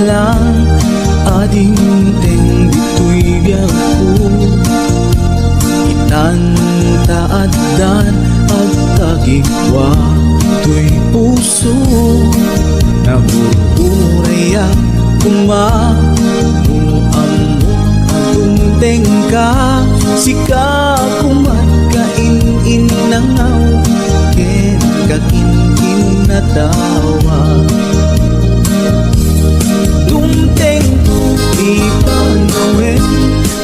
lang, ading teng dito'y biyago. Itantaadan at tagigwa to'y puso na burburaya kumamuamok atungteng ka. Sika kumatkain nangaw ken kakinkin na tawa. Tumteng tuti panawin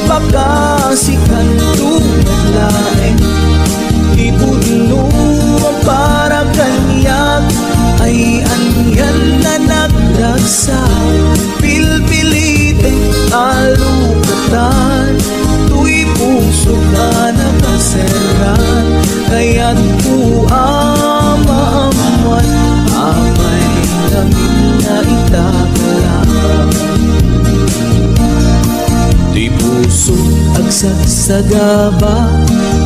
baka sikan tulad laeng ipudno para kanyak ay anyan na nagdagsa. Pilpilitin alukatan tuy puso ka nakaseran. Kaya't po amaamuan amay namin na itakalang. Tuy puso agsasagaba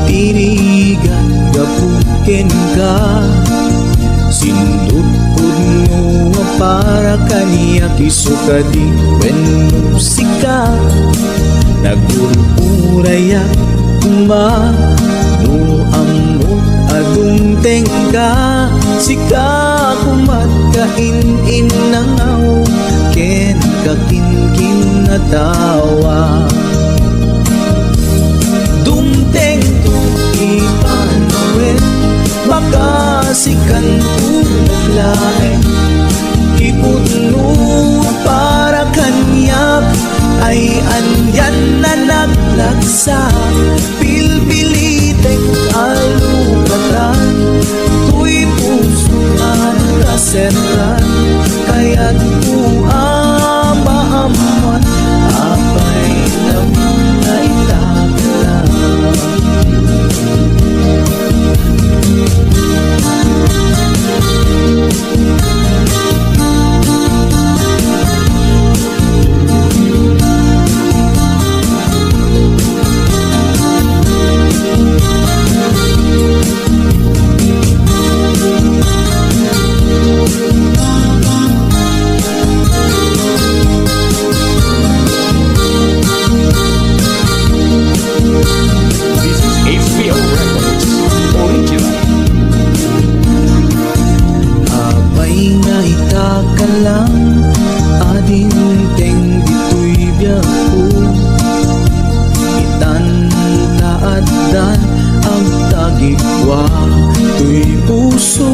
tinigan gapukin ka. Sindot pudno para kaniya kisuka di when musika nagururaya kuma no amot adung tengka. Sika kumat kain nangaw ken kakinkin na tawa. Dumteng to ipanawin baka sikan tulad laeng ipudno para kanyak ay anyan na naglagsa. Pilpiliting alukatan tuy puso ang kaseran. Kaya't maamuan apay namin na itakalang. Tuy puso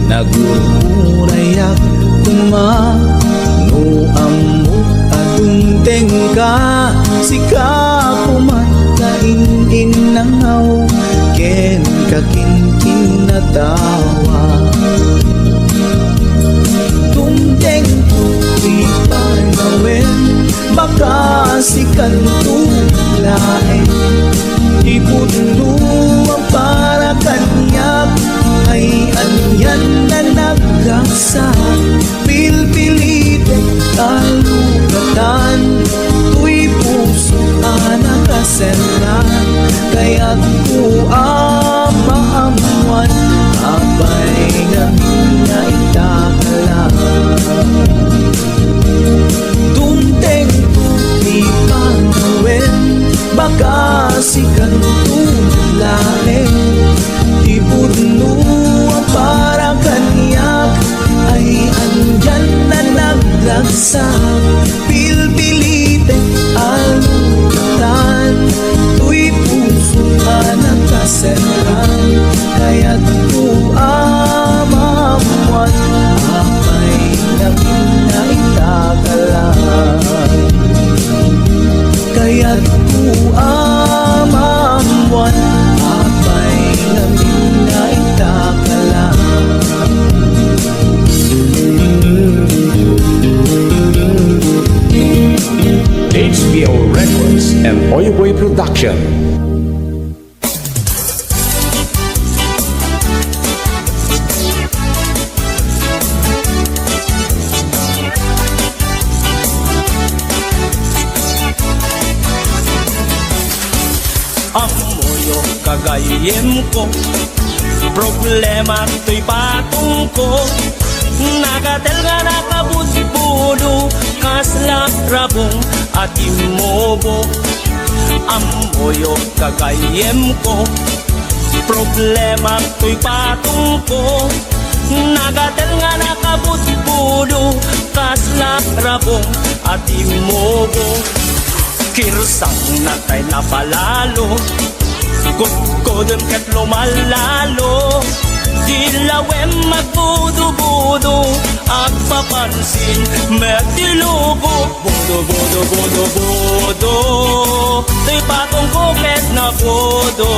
nagururayak kumano amok adung tengka. Sika kumatkain nangaw ken kakinkin na tawa. Tumteng tuy panawin baka sikan tulaeng ipudno para kanyak ay anyan na nagdagsa. Pilpilitin alukatan tuy puso ka nakaseran. Kaya't maamuan abay namin na itakalang. Dumteng tuti panawin baka sikan tulad laeng ipudno para kanyak ay andyan na nagdagsa. Pilpilitin alukatan tuy puso ka nakaseran. Kaya't maamuan apay namin na itakalang. Kaya't maamuan apay namin na itakalang. HBO Records and Oyoboy Production. Amoyo kagayem ko, problema to'y patong ko. Nagatel nga nakabudbudo, kasla rabong at imobo. Amoyo kagayem ko, problema ko'y patong ko. Nagatel nga nakabudbudo, kasla rabong at imobo. Kirsang natay na palalo, kukudem ket lumalalo. Dilawem magbudo-budo, agpapansin metilugo. Budo, to'y patong kuket na budo.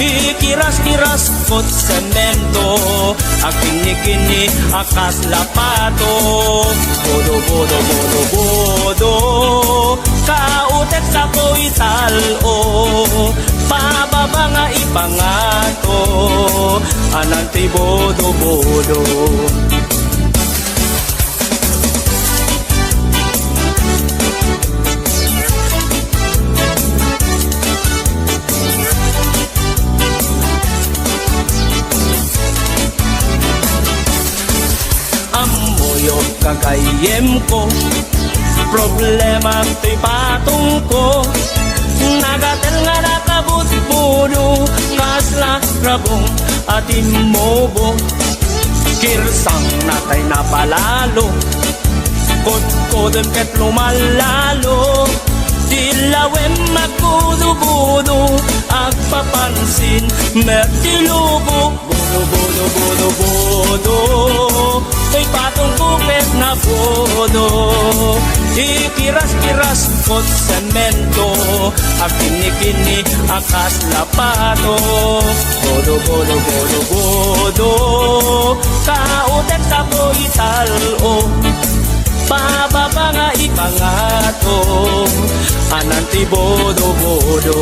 Ikiras-kiras kot semento, akini-kini akas lapato. Budo, kautek sa ko'y talo. Pababa nga ipangato, ananti bodo-bodo. Amoyo kagayem ko, problema to'y patong ko. Nagatel nga nakabudbudo, kasla rabong at imobo. Kirsang natay na palalo, kudkudem ket lumalalo. Dilawem magbudo-budo, agpapansin metilubo. Budo, to'y patong kupet na budo. Ikiras-kiras kot semento, akini-kini akas lapato. Budo, kautek sa ko'y talo. Pababa nga ipangato, ananti bodo-bodo.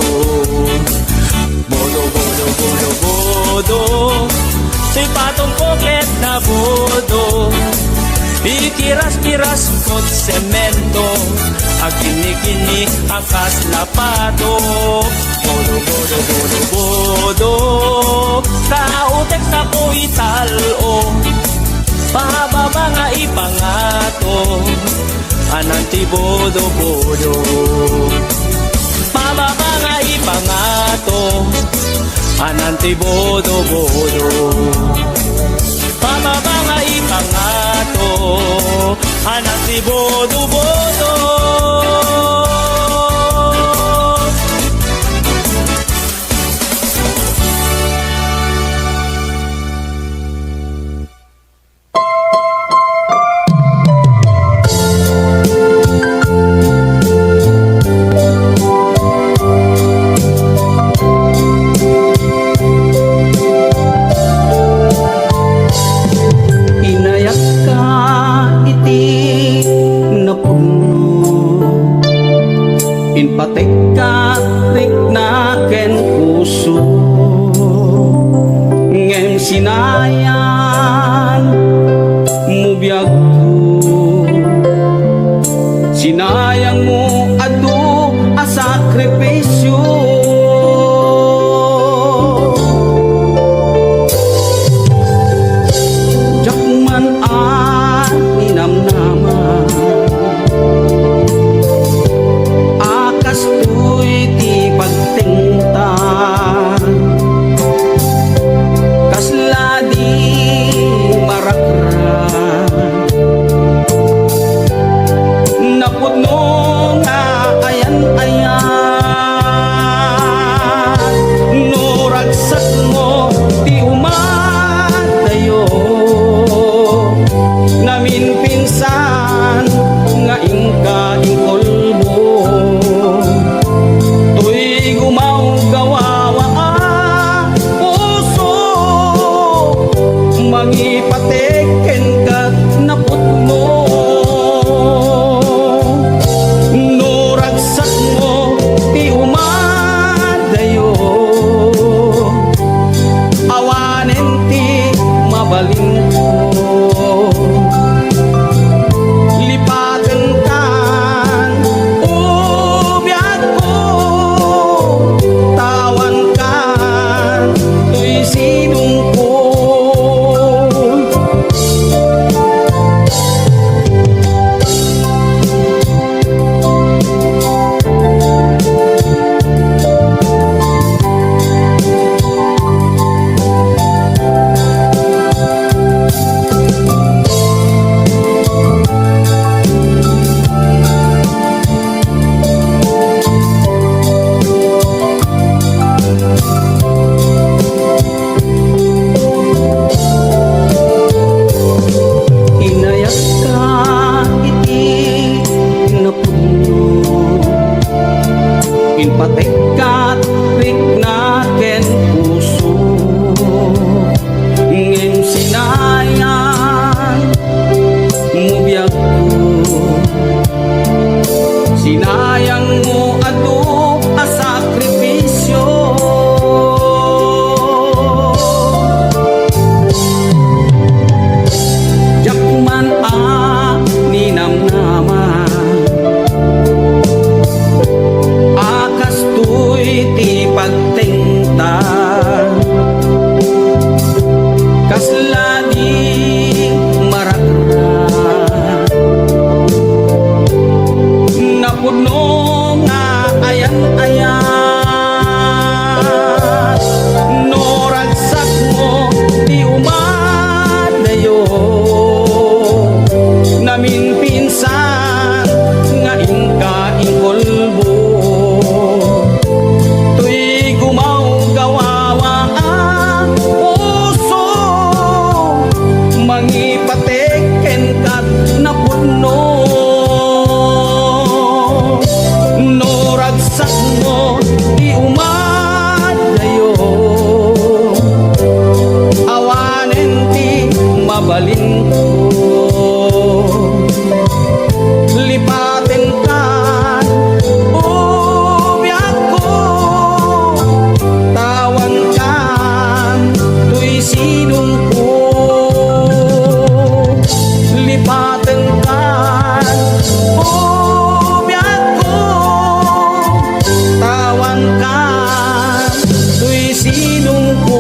Bodo, to'y patong kuket na bodo. Ikiras-kiras kot semento, akini-kini akas lapato. Bodo, kautek sa ko'y talo. Pababa nga ipangato, ananti bodo-bodo. Pababa nga ipangato, ananti bodo-bodo. Pababa nga ipangato, ananti bodo-bodo. Patek katrik na ken puso, ngem sinayan mo biyag ko. Sinayang mo adu a sakripisyo. Jakman at ninamnaman, tuy ti pagtingtan, kasla di marakran, napudno kasladi maragrat napuno nga ayan-ayat no ragsak mo di umadayo namin pinsan nga ingkaing kolbo tuy gumaw gawawa ang puso mangipateken kat na puno no ragsak mo di umadayo awanen ti mabalin ko lipaten kan ubiyak ko tawan kan tuy sinong ko lipaten kan ubiyak ko tawan kan tuy sinong ko.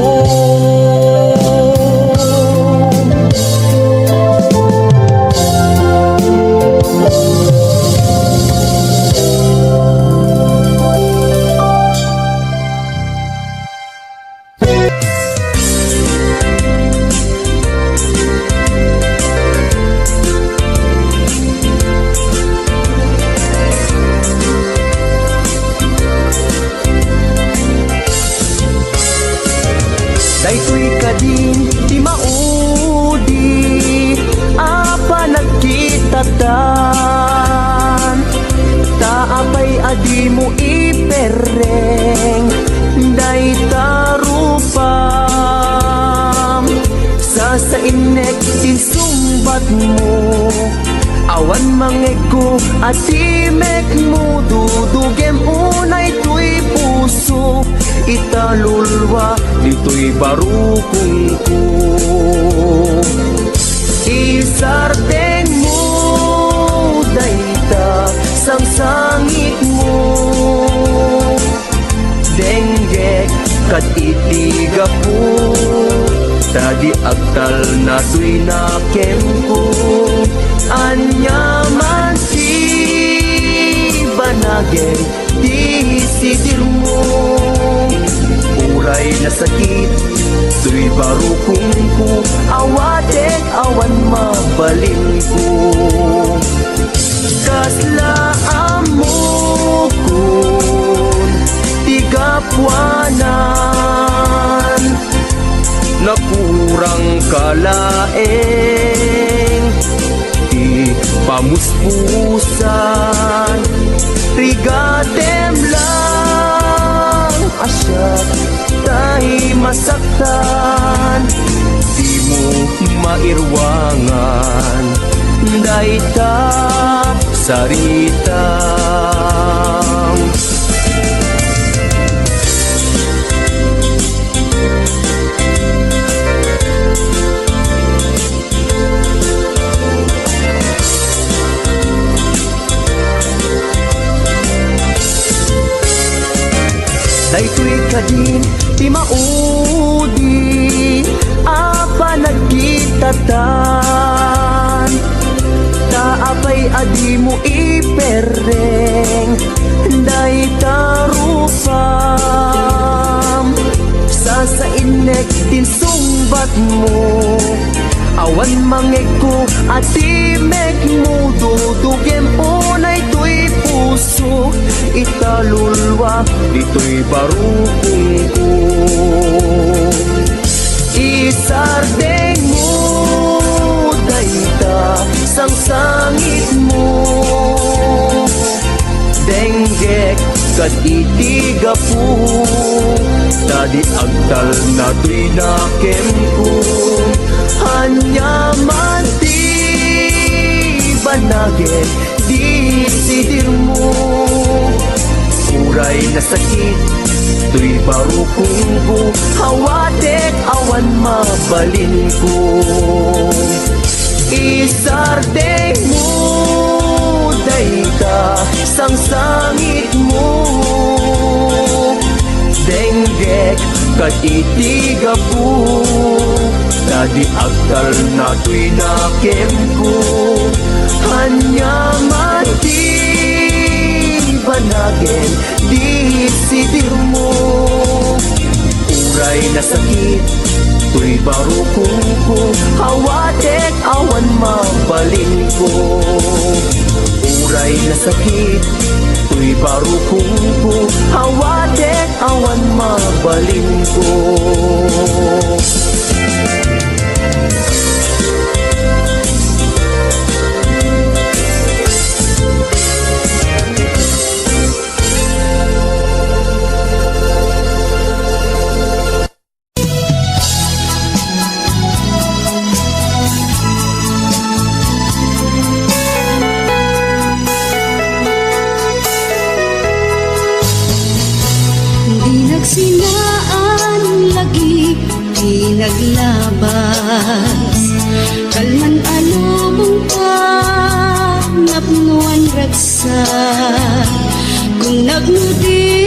Daytoy kadin ti maudi apa nagkitatan taapay adi mo ipereng day tarupam sa inek sisumbat mo awan mangego at imek mo dudugem unay tuy puso italulwa dito'y barukong ko isarteng mo dayta sang sangit mo denggek kat itiga po tadi agtal na tuy nakem ko anyaman si banageng di sidir mo uray na sakit tuy barukong ko awatek awan mabalin ko kaslaan mo kun tigapwanan nakurang kalaeng di pamuspusan rigatem lang asyat tahi masaktan di mo mairwangan dayta saritang daytoy kadin ti maudi apa nagkitatan taapay adi mo ipereng day tarupam sa inek din sumbat mo awan mangeko at imek mo dudugem unay tuy puso italulwa dito'y barukong ko isardeng mo dayta sang sangit mo denggek kat itiga po tadi agtal na tuy nakem ko hanyaman ti banagin di sidir mo uray na sakit tuy barukong ko hawatek awan mabalin ko isardeng mo dayta sang sangit mo denggek kat itiga po di agdal na tuy nakem ko hanya mati banagin di sidir mo uray na sakit tuy barukong ko hawatek awan mabalin ko uray na sakit tuy barukong ko hawatek awan mabalin ko Sinaan lagi di naglabas kalman alubong pa napnuan ragsa kung nagnudi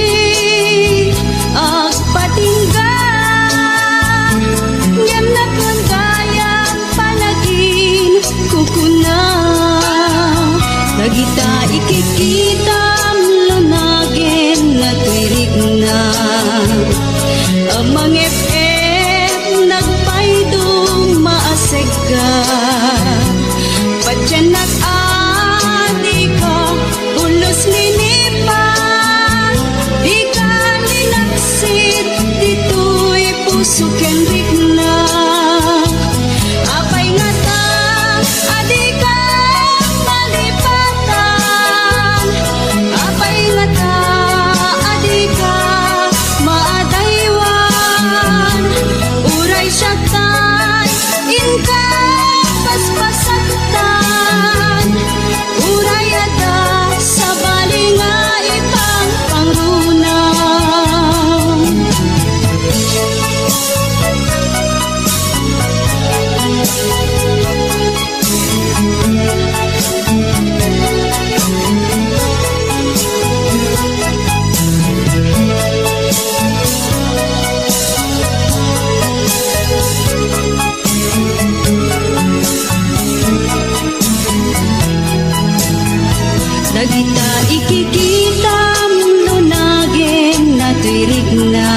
agpatingga ngem nakangayang panagin kukuna nagita ikikitam lunagin na tuirig na amang FM nagpaydong maaseg ka Padyan nag-adi ka ulos linipan di ka ninaksit dito'y puso kenrik na apay nga ta adi ka malipatan apay nga ta adi ka uray siya tay inka paspasaktan uray ada sa balinga ipang pangrunang Dagita ikikita lunagin na tuirig na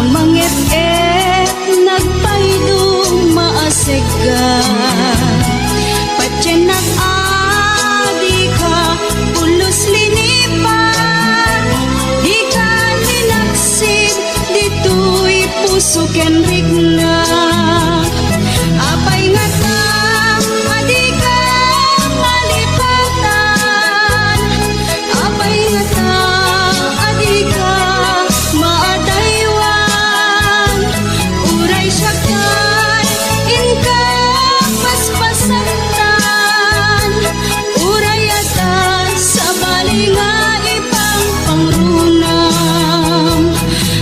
amang FM nagpaydong maaseg ka Padyan nag-adi ka ulos linipan di ka ninaksid dito'y puso kenrig na apay nga ta adi ka malipatan apay nga ta adi ka maadaywan uray siya kay inka paspasaktan uray ata sa balinga ipang pangrunang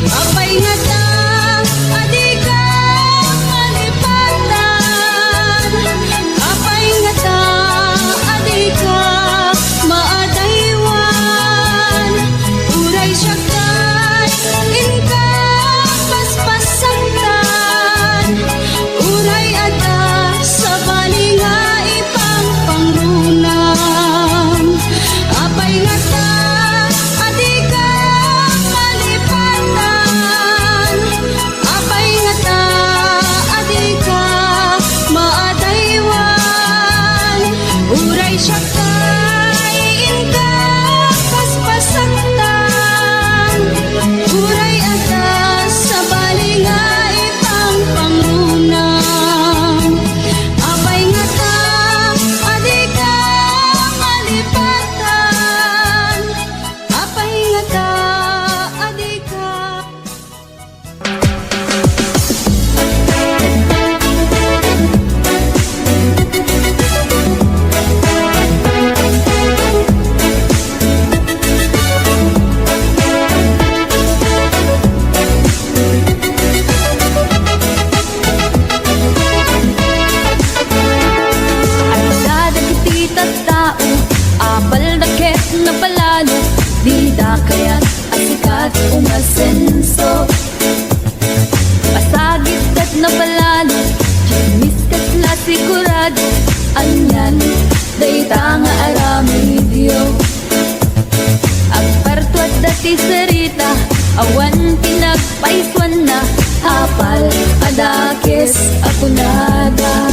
apay nga ta adi ka dati serita, awan pinagpaiswan na, apal, adakis, ako nada.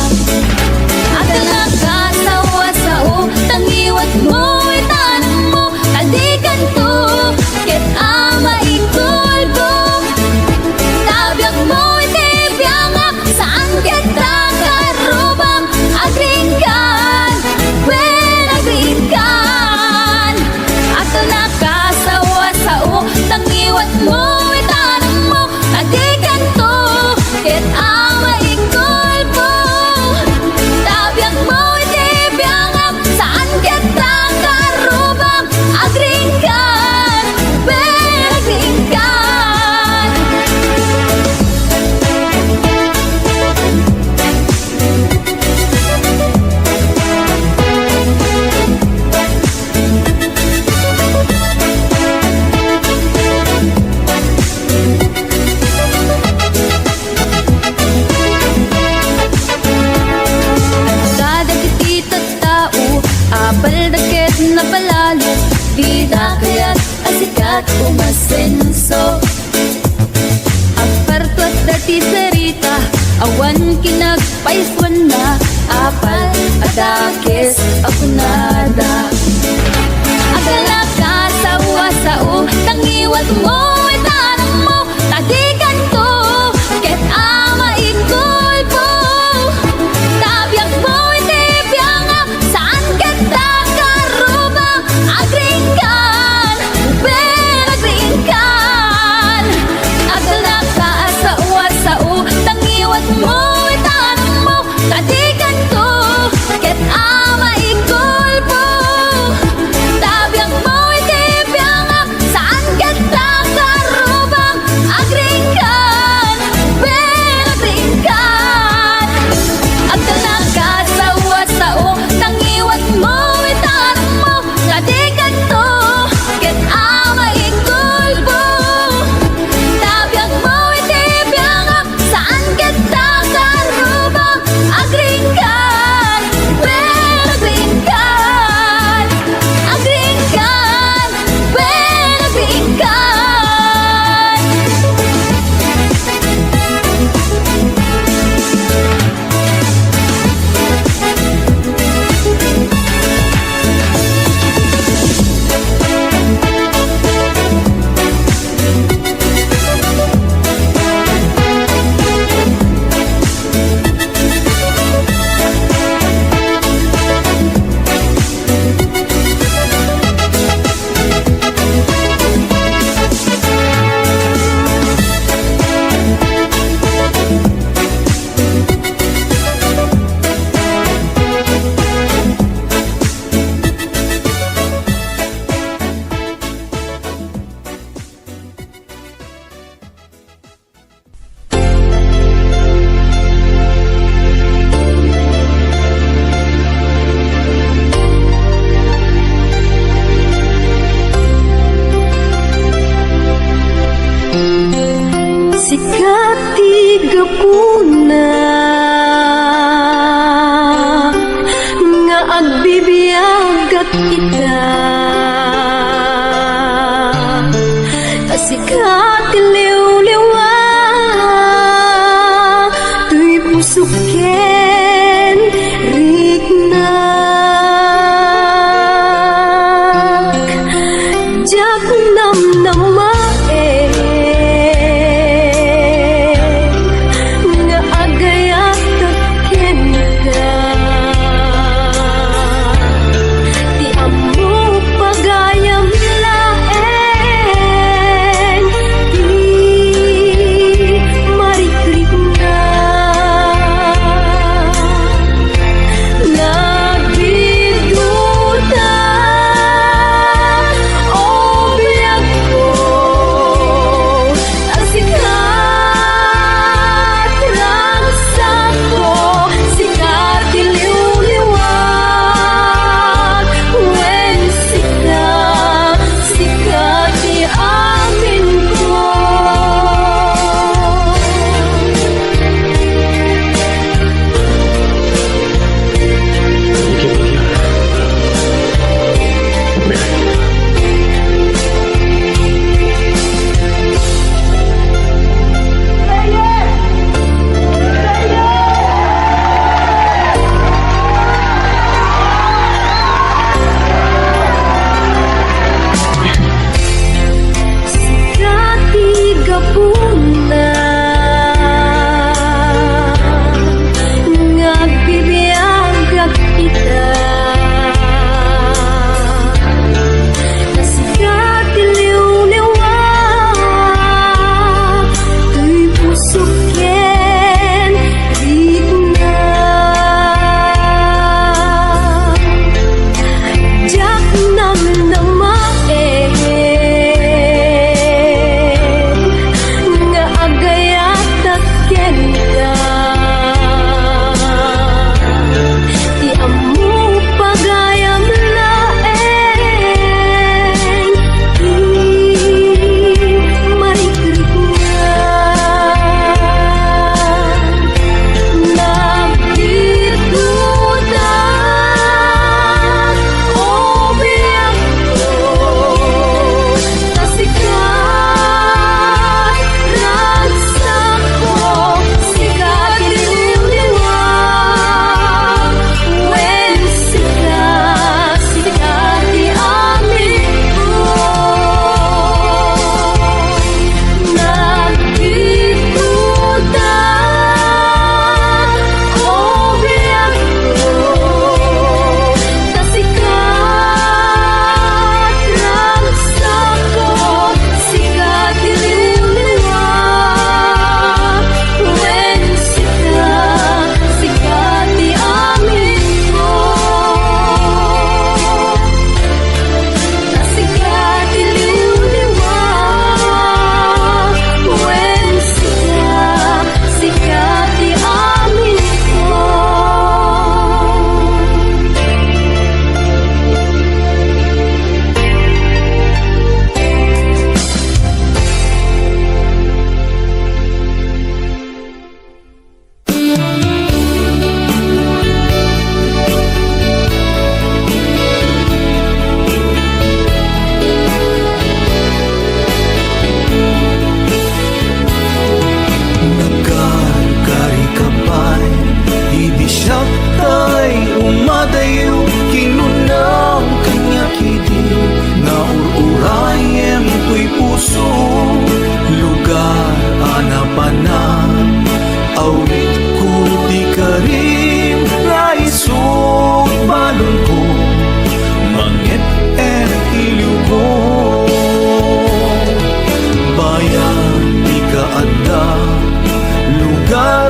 Aga nakasawa sao, tangiwat mo, itanong mo, kadikan to, ket ama ikulbo. Tabyak mo, itibiyangak, saan kita karubang, agringan, when agringan. Aga nakasawa sao, tangiwat mo, itanong mo, kadikan to, ket ama ikulbo. Tabyak mo, itibiyangak, saan kita karubang, agringan, when agringan. Kada kitita tao, apal dakit na palalo, bida kaya't asikat umasenso. Aparto at dati serita, awan kinagpaiswan na, apal adakis ako nada. Agala ka sawa sao, tangiwat mo, itanong mo, tadikan to, ket ama ikulbo. Tabyak mo, itibiyangak, saan kita karubang, agringan, ben agringan. Agala ka sawa sao, tangiwat mo, itanong mo, tadikan to, ket ama ikulbo. Tabyak mo, itibiyangak, saan kita karubang, agringan, ben agringan. Agala ka sawa sao, tangiwat mo, itanong mo, tadikan to, ket ama ikulbo. Tabyak mo, itibiyangak, saan kita karubang, agringan, ben agringan. Agringan, ben agringan. Sikat tigapuna nga agbibiyag at kita, sikat liw-liwa tuy pusuken rignak jak nam nga agayat taken ka, ti amo pagayam laeng, ti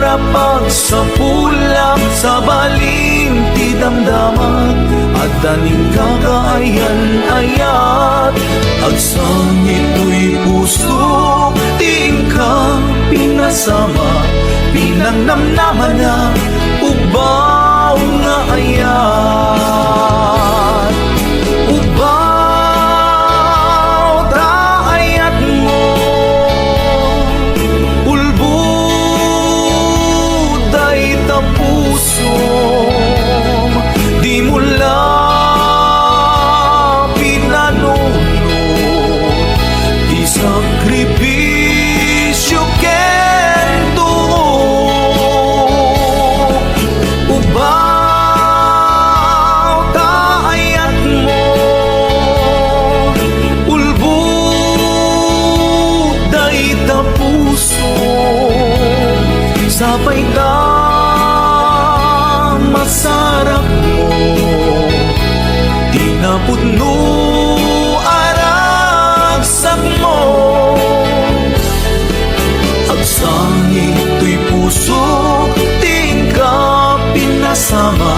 rapag sa pulak sa baling ti damdamat at daning kakaayan-ayat agsangit to'y puso tingka pinasama pinangnamnaman na ubaw nga ayat ubaw ta ayat mo ulbuday ta puso di mula pinanunod di sakripisyo kento ubaw ta ayat mo ulbuday ta puso sabay ta masarap mo tinapudno aragsak mo agsangit to'y puso tingka pinasama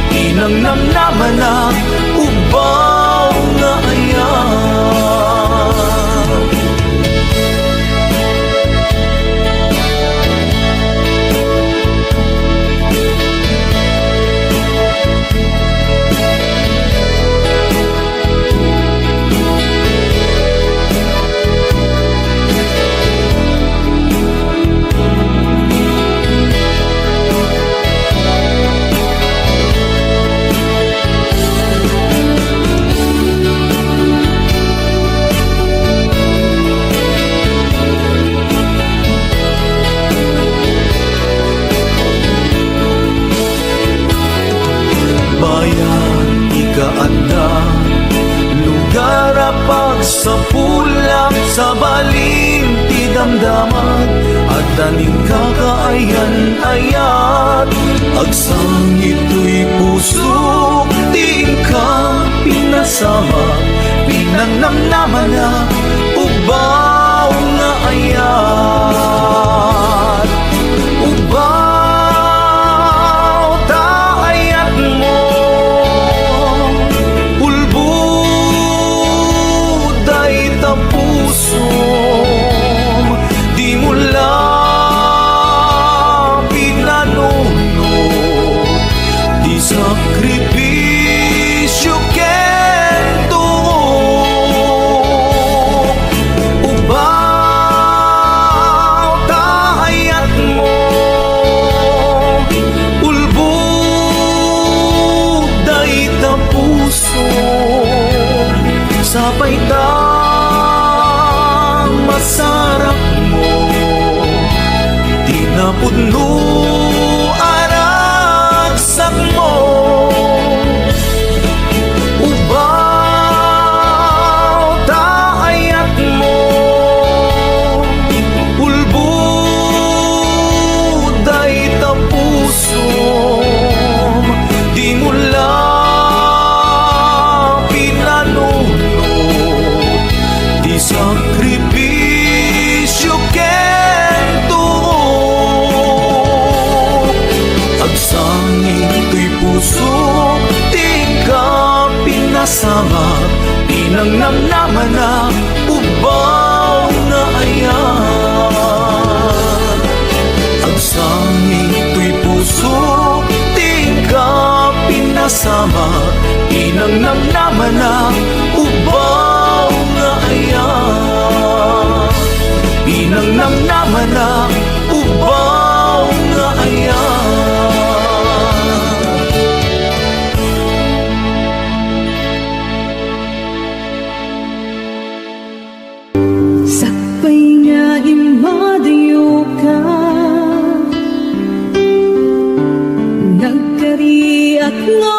inangnamnaman na ubaw nga ayat bayan ikaanda lugar apag sa pulak sa baling ti damdamat at daning kakaayan-ayat agsangit to'y puso tingka pinasama pinangnamnaman na ubaw nga ayat ubaw ta ayat mo ulbuday ta puso di mula pinanunod di sakripisyo kento ubaw ta ayat mo ulbuday ta puso sabay ta masarap mo tinapudno aragsak mo ubaw ta ayat mo ulbuday ta puso di mula pinanunod di sakripisyo kento agsangit to'y puso tingka pinasama pinangnamnaman na ubaw nga ayat agsangit to'y puso tingka pinasama pinangnamnaman na ubaw nga ayat pinangnamnaman na ubaw nga ayat Sakpay nga imadayo ka Nagkariak nga